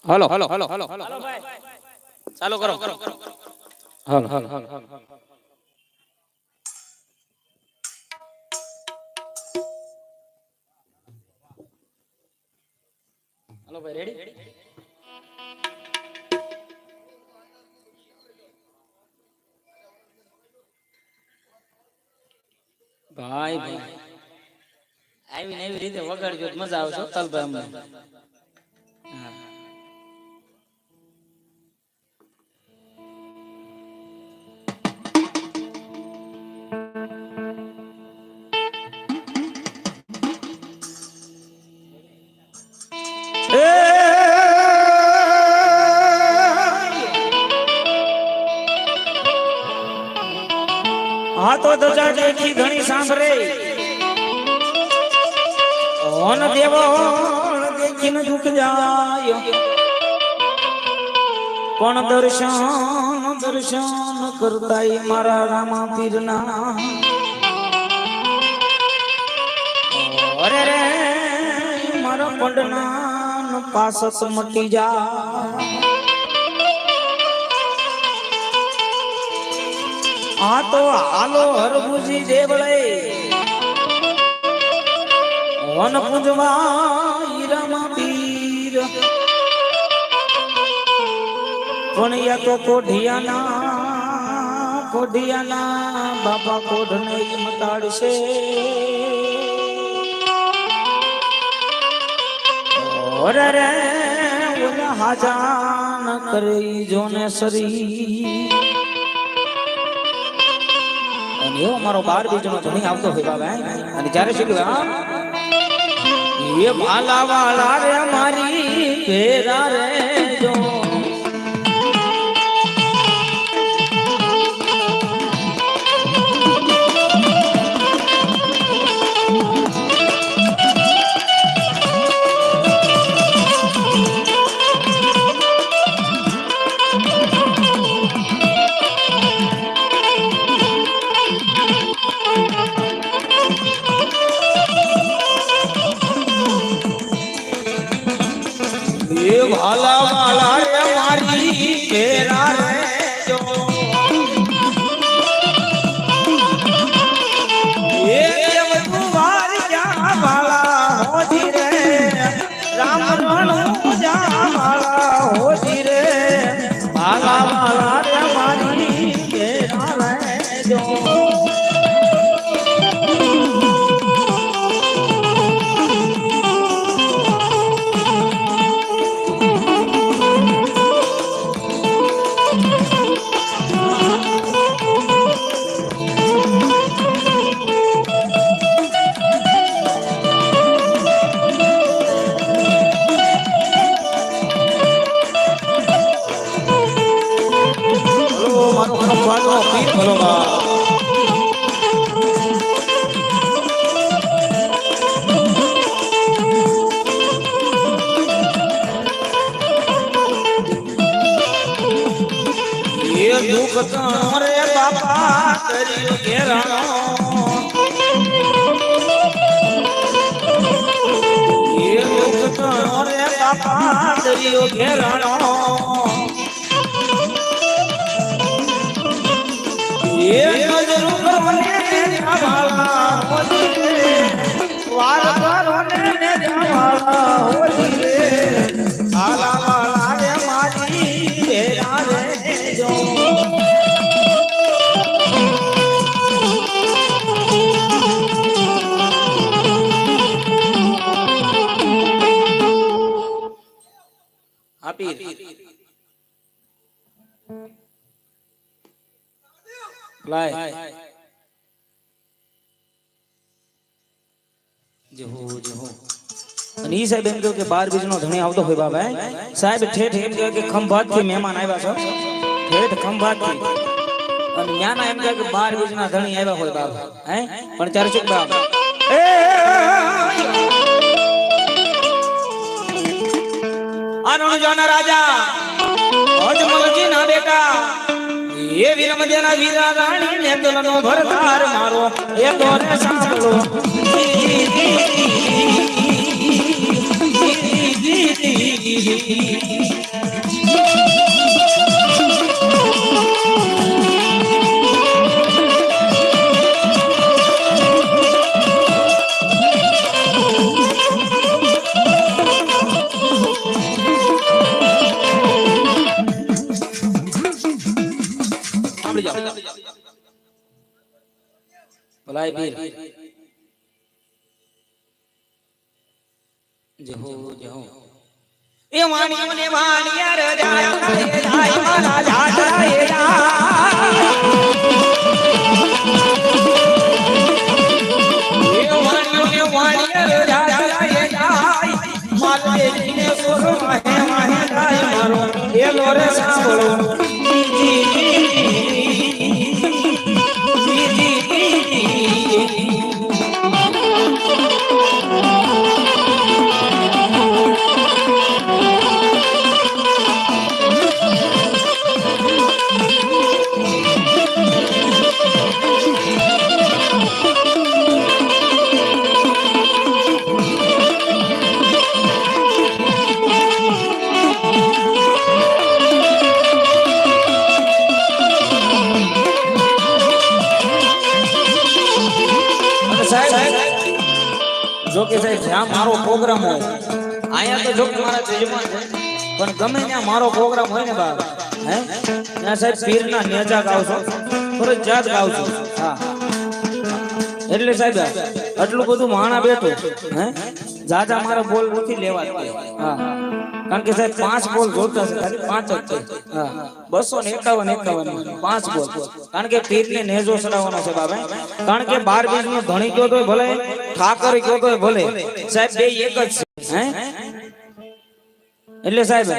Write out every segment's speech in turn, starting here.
hello hello hello hello hello ચાલો કરો કરો હલો હલો હલો ભાઈ રેડી ભાઈ ભાઈ આવીને એવી રીતે વગાડજો મજા આવશે તલભાઈ અમને હા હા તો દજા દેખી ઘણી સાંભળે હોન દેવો દેખીને દુખ જાય પણ દર્શન દર્શન કરતા મારા રામા પીરના અરે રે મારા પંડના પાસસ મટી જા આ તો હાલો હરભુજી દેવળે વન પૂજવા હીરામા પીર પણ યા તો કોઢિયાના બાપા કોઢને મટાડશે અરે રે ઓલા હાજા ન કરે જોને સરી એવો મારો 12 બીજનો ધણી આવતો હોય બાબા અને જ્યારે શીખ્યું એ ભાલા વાળા રે મારી ભેરા રે જો ભાલા વાલા રે મારી ભેરા રહેજો એ દેવ તું વાર જા ભાલા હોજી રે રામ રણું જા ભાલા હોજી રે ભાલા વાલા રે મારી ભેરા રહેજો બોલો બા એ દુઃખ તારે બાપા કર્યું ઘેરાણો એ દુઃખ તારે બાપા કર્યું ઘેરાણો એ નજર કરને જવાલા હોજી રે વાર કરને જવાલા હોજી રે આલા વાલા રે મારી ભેરા રહેજો આપી લાય અને ઈ સાહેબ એમ કહ્યું કે 12 બીજનો ધણી આવતો હોય બાબા સાહેબ ઠેઠ એમ કહ્યું કે ખંભાત થી મહેમાન આવ્યા છે ઠેઠ ખંભાત થી અને ન્યાના એમ કહ્યું કે 12 બીજના ધણી આવ્યા હોય બાબા હે પણ ત્યારે શું બાબા એ અરુણજોના રાજા અજમલજી ના બેટા એ વીર મધ્યના વીરા રાણી ને દલનો ભરતાર મારો એ તોરે સાંભળો ભલાઈ વીર જહો જહો એ વાણી મને વાણિયા રે જાય મારા જાડા એ વાણિયા રે જાય મારે જીને સોરો માહે માહે જાય મારો એ લોરે સાંભળો જો કે સાહેબ જ્યાં મારો પ્રોગ્રામ હોય અહીંયા તો જો કે મારા જજમાન છે પણ ગમે ત્યાં મારો પ્રોગ્રામ હોય ને બાપ હે ત્યાં સાહેબ પીરના નેજા ગાવશો ફરજિયાત ગાવશો હા એટલે સાહેબ આટલું બધું માણા બેઠું હે જાજા મારા બોલ નથી લેવા હા કારણ કે સાહેબ 5 બોલ જોતા છે ખાલી 5 જ છે હા 251 5 બોલ કારણ કે પીરને નેજો ચડાવવાનો છે બાબા કારણ કે 12 બીજનો ધણી કયો તોય ભલે ઠાકર કયો તોય ભલે સાહેબ બે એક જ છે હે એટલે સાહેબ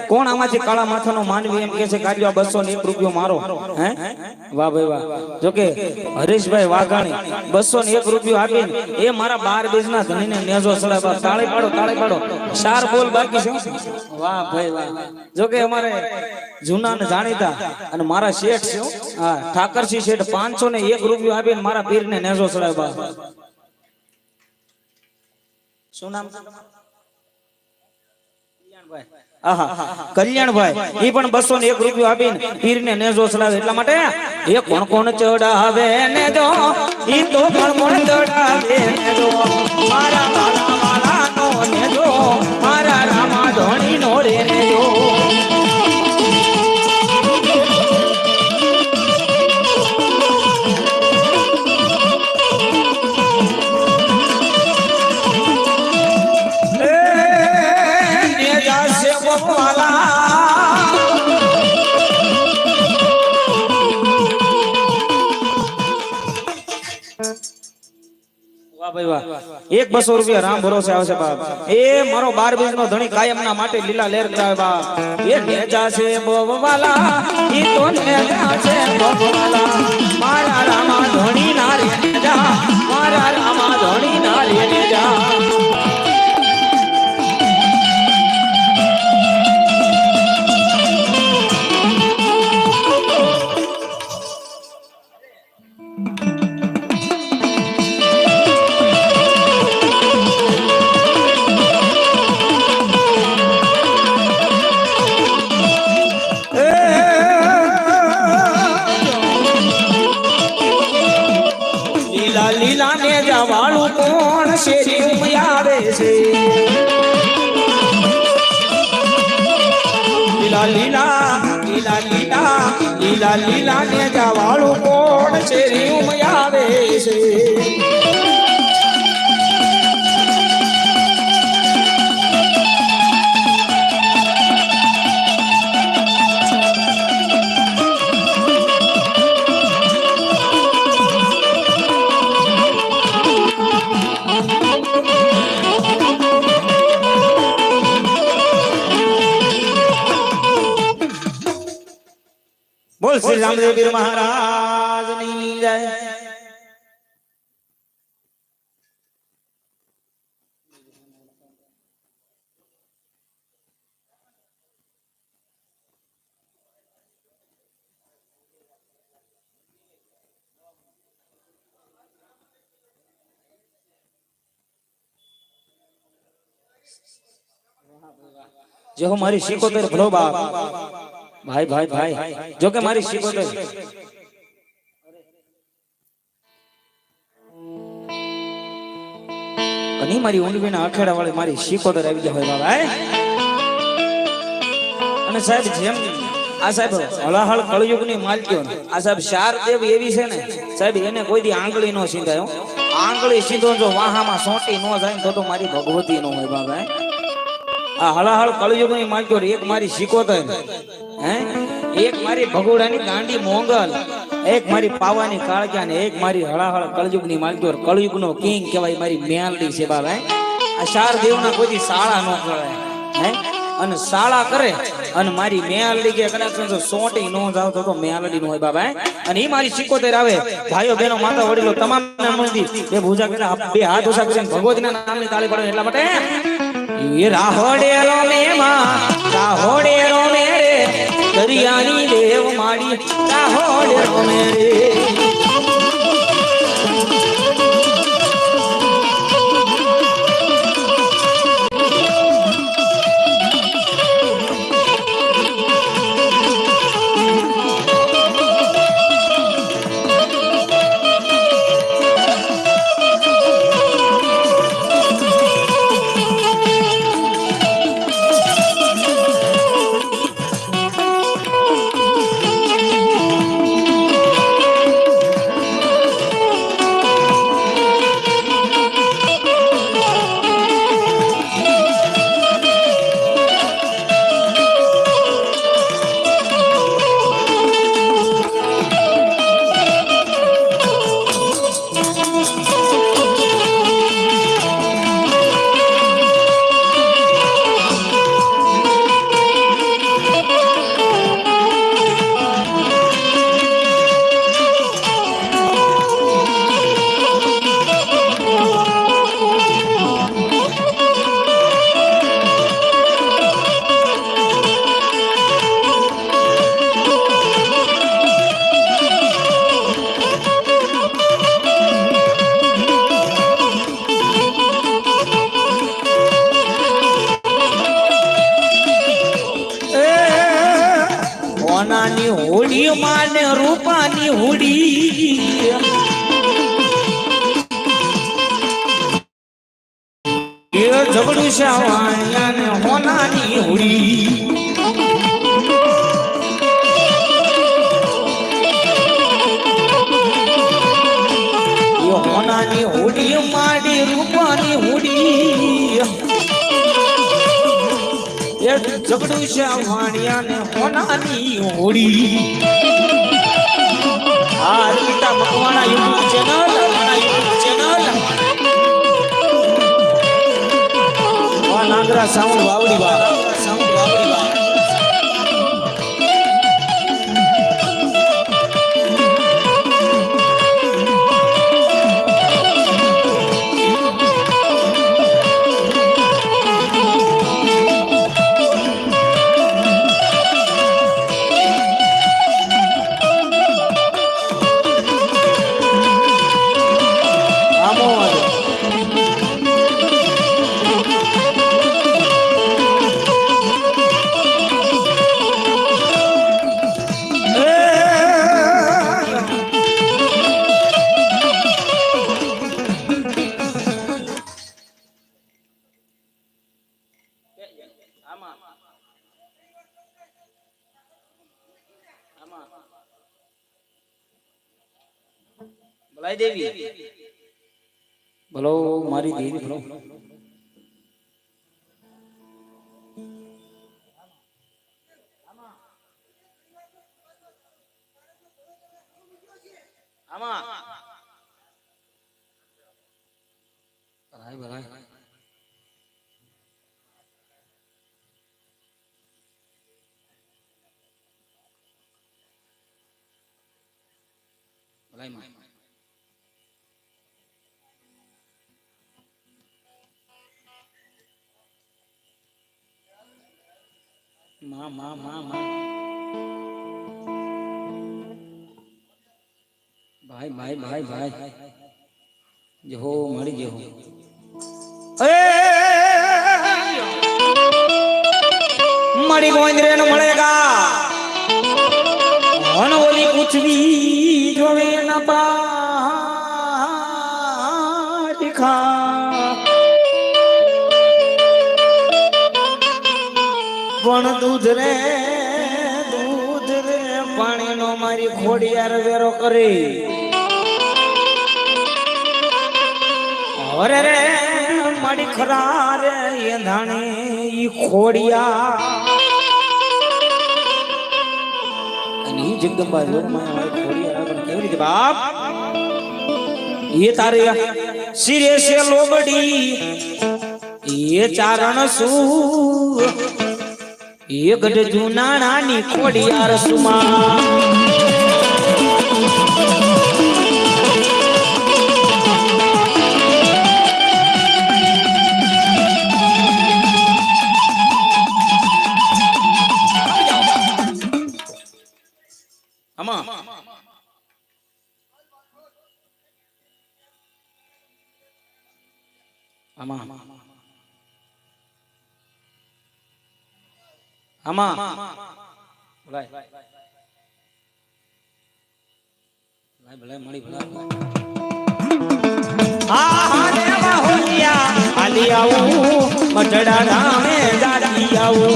કોણ આમાંથી કાળા માથાનો માનવી એમ કે છે કાઢ્યો 201 રૂપિયો મારો હે વાહ ભાઈ વાહ જો કે હરીશભાઈ વાઘાણી 201 રૂપિયો આપીને એ મારા 12 બીજના ધણીને નેજો ચડાવવા તાળી પાડો 4 બોલ બાકી છે વાહ ભાઈ વાહ જો કે અમારે જૂના ને જાણીતા અને મારા શેઠ છે હા ઠાકરસિંહ શેઠ 501 રૂપિયો આપીને મારા પીરને નેજો ચડાવવા શું નામ આહા કલ્યાણભાઈ ઈ પણ 201 રૂપિયો આપીને પીરને નેજો ચડાવે એટલા માટે એ કોણ કોણ ચડાવે નેજો ઈ તો કોણ કોણ ચડાવે નેજો મારા વાલા વાલાનો નેજો મારા રામા ધણીનો રે નેજો એક 200 રૂપિયા રામ ભરોસે આવશે બાપ એ મારો 12 બીજ નો ધણી કાયમ ના માટે લીલા લેર કરાવે બાપ એ નેજા છે બોવાલા ઈ તો નેજા છે બોવાલા મારા રામા ધણી ના રે નેજા મારા રામા ધણી ના રે નેજા લીલા ને જવાળું કોણ શેરી આવે છે લીલા લીલા લીલા લીલા લીલા લીલા ને જવાળું કોણ શેરી આવે છે બોલ શ્રી રામદેવ પીર મહારાજ ની જય જો મારી શીખોતર ભલો બાપ ભાઈ ભાઈ ભાઈ જો કે મારી શીખોતર અને મારી ઊંડવીના અખેડા વાળી મારી શીખોતર આવી જાય હોય બાબા અને સાહેબ જેમ આ સાહેબ હળાહળ કળયુગની માલકીઓ આ સાહેબ શારદેવ એવી છે ને સાહેબ એને કોઈ દી આંગળી નો સીધાયો આંગળી સીધો જો વાહામાં સોટી નો જાય તો મારી ભગવતી નો હોય બાબા આ હળાહળ કળયુગની માલકીઓ એક મારી શીખોતર હે એક મારી ભગોડાની ગાંડી મોંગલ એક મારી પાવાની કાળજા ને એક મારી હળાહળ કળયુગની માલકીઓ કળયુગનો કિંગ કહેવાય મારી મેલડી છે બાબા આ ચાર દેવના કોઈ શાળા નો કરે હે અને શાળા કરે અને મારી મેલડી કે કદાચ સોટી નો જાવ તો મેલડી નો હોય બાબા અને ઈ મારી શીખોતર આવે ભાઈઓ બહેનો માતા વડીલો તમામ મંદી બે ભૂજા કરે બે હાથ ઊંચા કરીને ભગવતીના નામની તાળી પાડે એટલા માટે એ રાહોડેરો મે માં રાહોડેરો મે રે દરિયાની દેવ માડી રાહોડેરો મે રે હુડી માને રૂપાની હુડી એ ઝઘડું છે વાણિયાને હોનાની હુડી હોનાની હુડી માડી રૂપાની હુડી એ ઝઘડું છે વાણિયાને હોનાની હુડી આ અર્પિતા મકવાણા યુટ્યુબ ચેનલ નાગરા સાઉન્ડ વાવડી બા બોલાય દેવી બોલો મારી દેવી બોલો આમાં બોલાય માં ભાઈ જો મળી ગયો મળી ગોંદરે ન મળેગા હન ઓલી પૂછવી જોવે ન પાખા પણ દૂધ રે પાણી નો મારી ખોડિયાર વેરો કરે અરે રે મારી ખરા રે એંધાણે ઈ ખોડિયા અને ઈ જગદંબા લોકમાં મારી ખોડિયાર આગળ કેવી રીતે બાપ એ તારે સિરે સે લોબડી એ ચારણ શું એ ગઢ જુનાણાની ખોડિયાર સુમા ભલાય મળી ભલાય આલી આવું મઢડા નામે જાતી આવું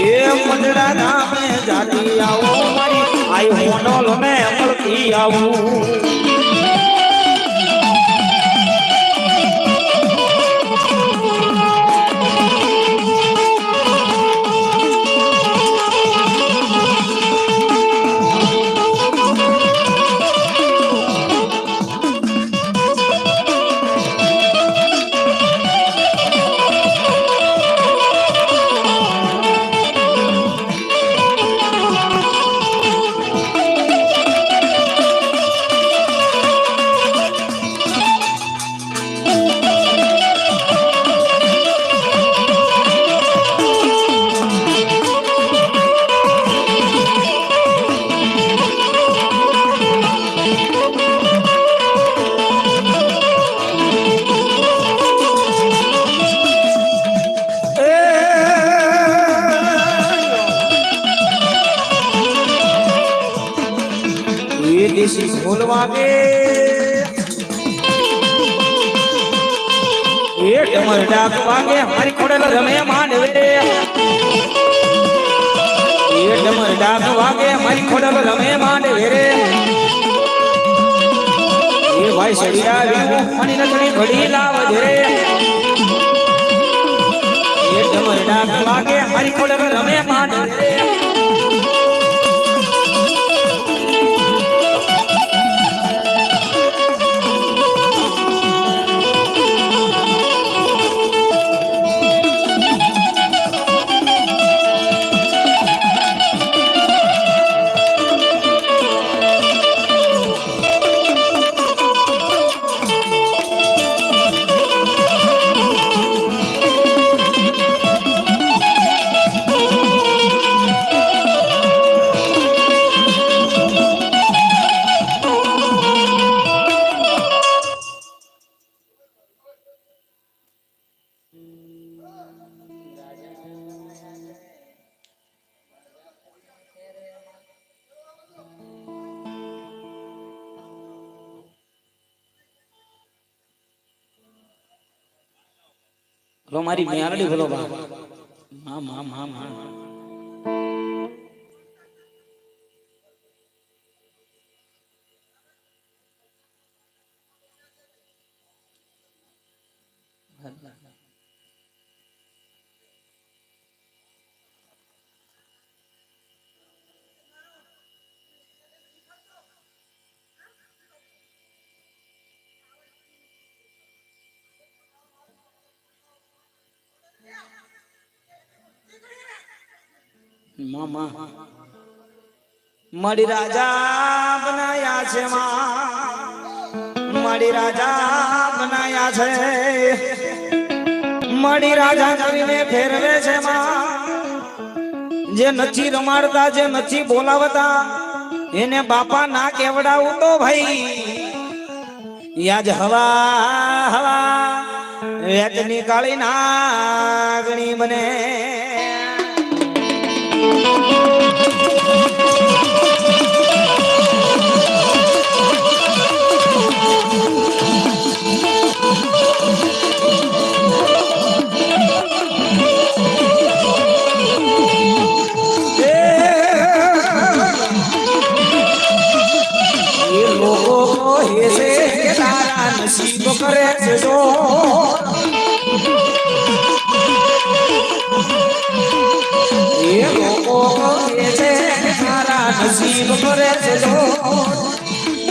એ મઢડા નામે જાતી આવું મારી આઈ હોનોલ મે મળતી આવું વાગે એ ડમર ડાક વાગે મારી ખોડલ રમે માંડવે એ ડમર ડાક વાગે મારી ખોડલ રમે માંડવે રે એ ભાઈ સડિયા વીવું પાણી નચણી ઘડી લાવજે રે એ ડમર ડાક વાગે મારી ખોડલ રમે માંડવે રે લો મારી મેરડી બોલો બા માં માં માં માં मामा मड़ी राजा बनाया छे मड़ी राजा बनाया छे मड़ी राजा करीने फेरवे छे जे नची रमाड़ता जे नची बोलावता एने बापा ना केवडाऊ तो भाई याज हवा हवा वेचनी काली नागणी बने नसीब करे से जो ये लोगों को कैसे सारा नसीब करे से जो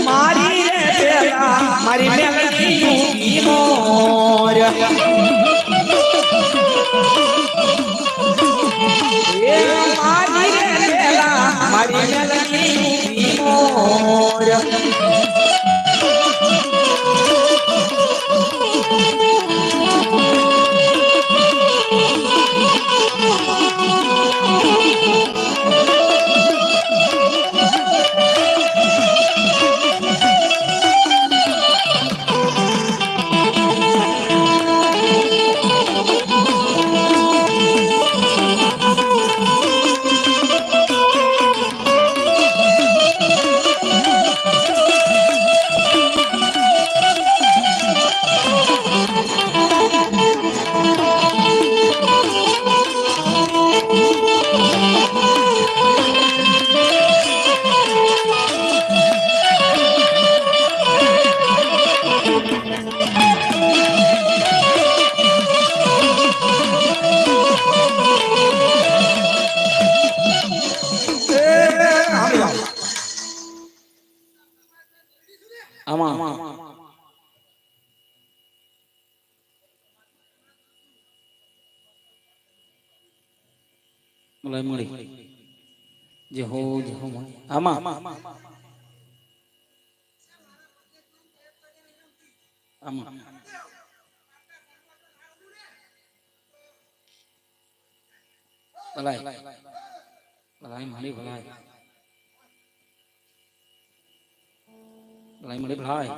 मारी रे तेरा मारी मेलडी की मोर ये मारी रे तेरा मारी मेलडी की मोर mulai mulai jeho ama ama balai balai mari balai balai mari balai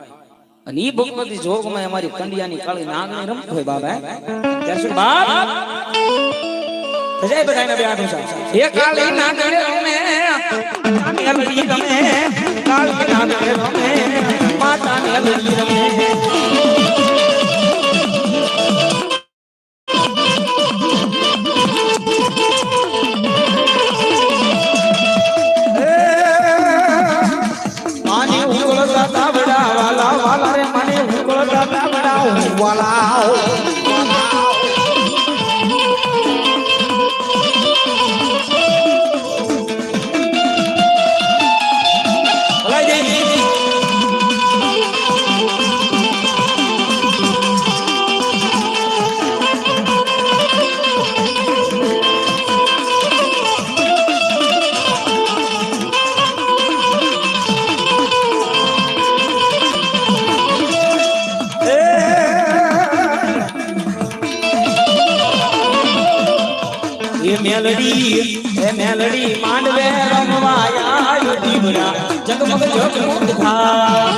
અને ઈ ભગવતી જોગમાં અમારી કંડિયાની કાળી નાગણી રમતો હોય બાબા ત્યારે શું બાપ જય બધાને બે હાથ ઊંચા એ કાળી નાગણી રમે મેલડી રમે કાળી નામે રમે માતાને લઈ રમે મેલડી માંડવે રમવાયા દીવડા જગમગ જગમગ થા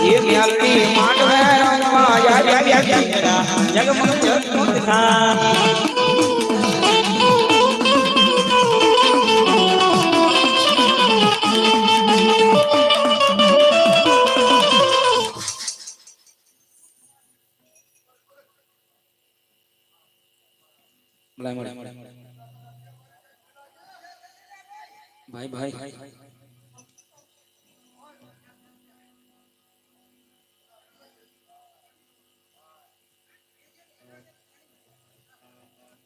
એ મેલડી માંડવે રમવાયા દીવડા જગમગ જગમગ થા भाई भाई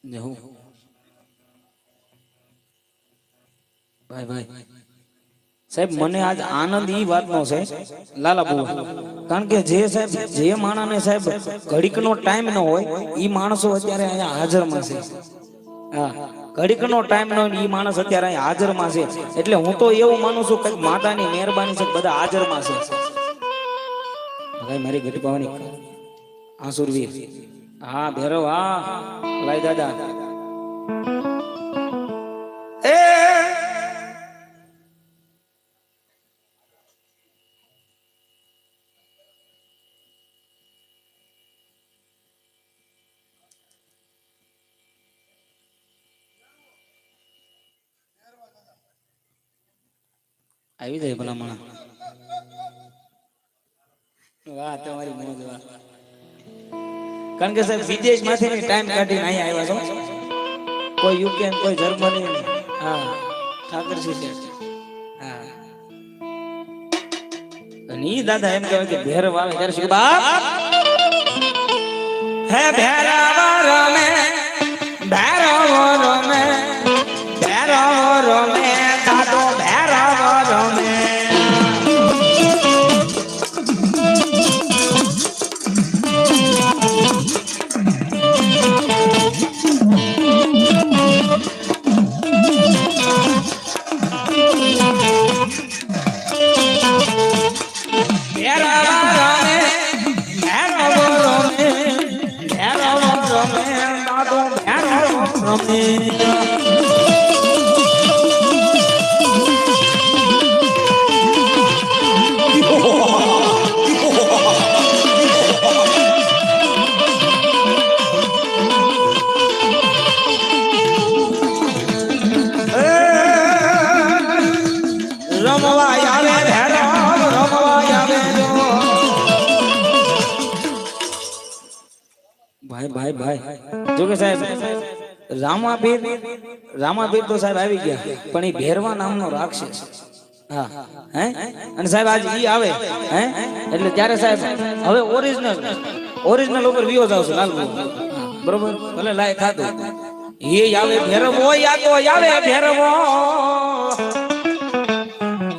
नहीं भाई भाई साहेब मने आज आनंद ई बात नो छे लाला बुआ कारण के जे साहेब जे माणा ने साहेब घड़ीक नो टाइम न होय ई माणसो अत्यारे अहींया हाजर में छे हां घड़ीक नो टाइम नो ई माणस अत्यारे अहींया हाजर में छे એટલે હું તો એવું માનું છું કે માતાની મહેરબાની છે બધા હાજર માં છે ભાઈ મારી ઘટી પાવાની આસુરવીર હા ભેરવ હા લાઈ દાદા એ આવી જાય ભલા માણા વાહ તમારી મોજ વાહ કારણ કે સાહેબ વિદેશ માંથી ટાઈમ કાઢીને અહીંયા આવ્યા છો કોઈ યુકે કોઈ જર્મની હા ઠાકર છે હા અને ઈ દાદા એમ કહેવાય કે ભેરવ આવે ત્યારે શું બાપ હે ભેરવ રમે ભેરવ રમે ભેરવ રમે દાદો ભેરવ રમે भाई भाई भाई जो के साहेब रामाबीर तो साहेब આવી ગયા પણ ઈ ભેરવા નામનો રાક્ષસ હા હે અને સાહેબ આજ ઈ આવે હે એટલે ત્યારે સાહેબ હવે ઓરિજિનલ ઉપર વિયો જાવ છો લાલ બરોબર ભલે લાય ખાતો એ આવે ભેરવો યાતો આવે ભેરવો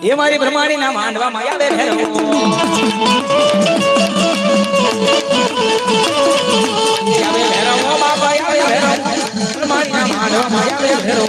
એ મારી બ્રહ્માણી ના માંડવામાં આવે ભેરવો આવે ભેરવો બાપા આવે ભેરવો બ્રહ્માણી ના માંડવામાં આવે ભેરવો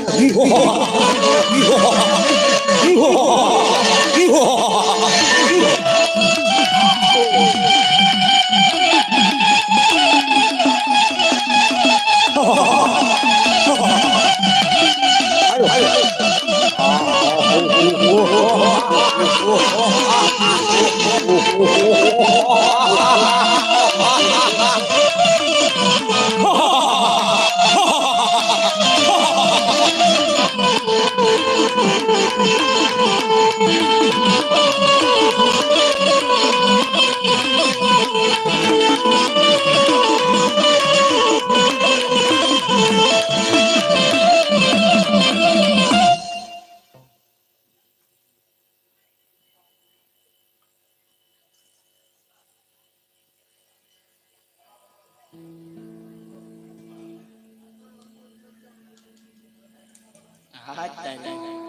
હા દાદા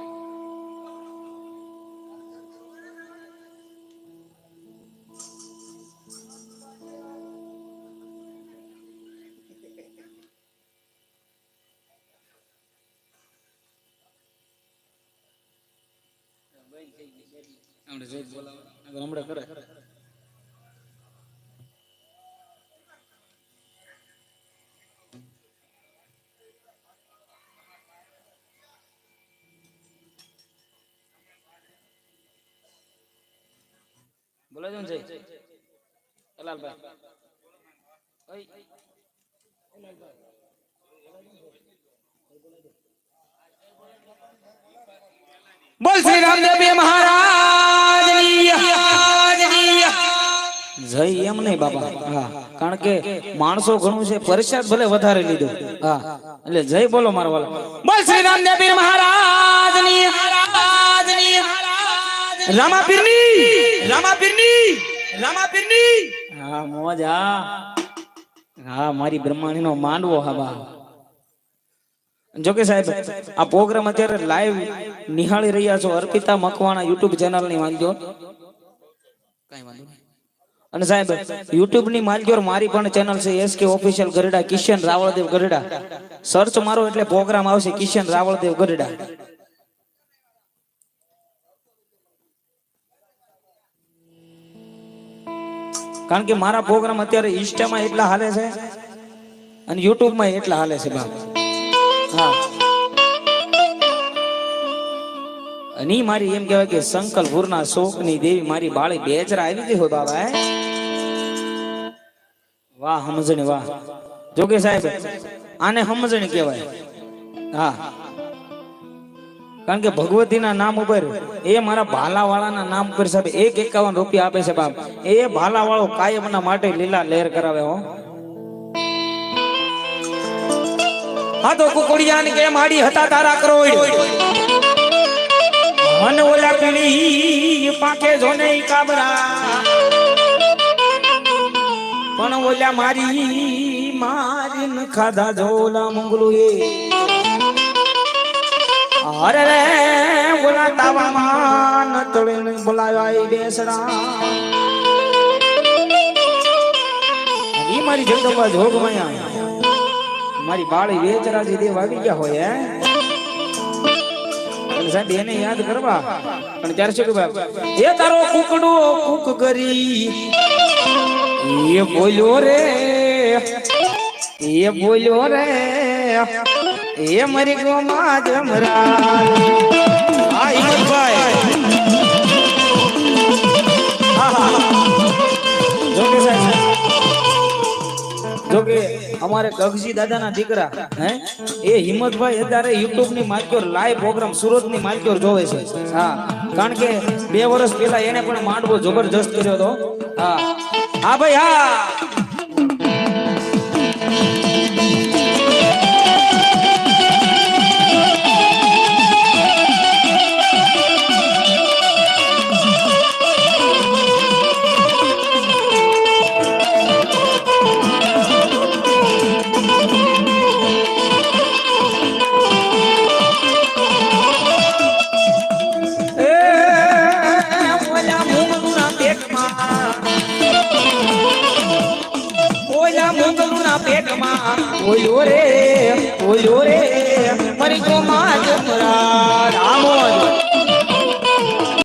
હમણાં કરે બોલાજો ને જય હલાલભાઈ ઓય બોલ શ્રી રામદેવ મહારાજની જય એમ નહીં બાબા હા કારણ કે માણસો ઘણું છે પરસાદ ભલે વધારે લીધો હા એટલે જય બોલો મારો વાલો બોલ શ્રી રામદેવ મહારાજની રામાપીરની હા મોજ હા હા મારી બ્રહ્માણી નો માંડવો હા બા જોકે સાહેબ આ પ્રોગ્રામ અત્યારે લાઈવ નિહાળી રહ્યા છો અર્પિતા મકવાણા યુટ્યુબ ચેનલ ની માલજો કઈ વાંધો નહીં અને સાહેબ યુટ્યુબ ની માલજો મારી પણ ચેનલ છે એસકે ઓફિશિયલ ગરડા કિશન રાવળદેવ ગરડા સર્ચ મારો એટલે પ્રોગ્રામ આવશે કિશન રાવળદેવ ગરડા કારણ કે મારા પ્રોગ્રામ અત્યારે ઇન્સ્ટામાં એટલા હાલે છે અને યુટ્યુબ માં એટલા હાલે છે બાપ હા અને મારી એમ કહેવાય કે સંકલપુરના શોકની દેવી મારી બાળી બેચરા આવી ગઈ હોય બાબા વાહ સમજણી વાહ જોકે સાહેબ આને સમજણી કહેવાય હા કારણ કે ભગવતીના નામ ઉપર એ મારા ભાલાવાળાના નામ ઉપર સાહેબ 51 રૂપિયા આપે છે બાપ એ ભાલાવાળો કાયમના માટે લીલા લહેર કરાવે હો હા તો કુકડિયાને કે માડી હતા તારા કરોડ મન ઓલા પીળી પાકે જોને કાબરા પણ ઓલા મારી ન ખાધા જોલા મંગલું એ અરે રે ઓલા તાવામાં ન તળે ન બોલાવાય બેસરા ઈ મારી જગદંબા જોગમાયા મારી બાળી વેચરાજી દેવ આવી ગયા હોય સાહેબ એને યાદ કરવા પણ ત્યારે શું કે એ તારો કુકડો કુક કરી એ બોલ્યો રે એ મારી ગોમાં જમરા આ હિંમતભાઈ જોકે સાહેબ જોકે અમારે ગગજી દાદાના દીકરા હે એ હિંમતભાઈ અત્યારે યુટ્યુબ ની માલક્યોર લાઈવ પ્રોગ્રામ સુરત ની માલક્યોર જોવે છે હા કારણ કે 2 વર્ષ પહેલા એને પણ માંડવો જબરજસ્ત કર્યો હતો હા હા ભાઈ હા ઓલ્યો રે મારી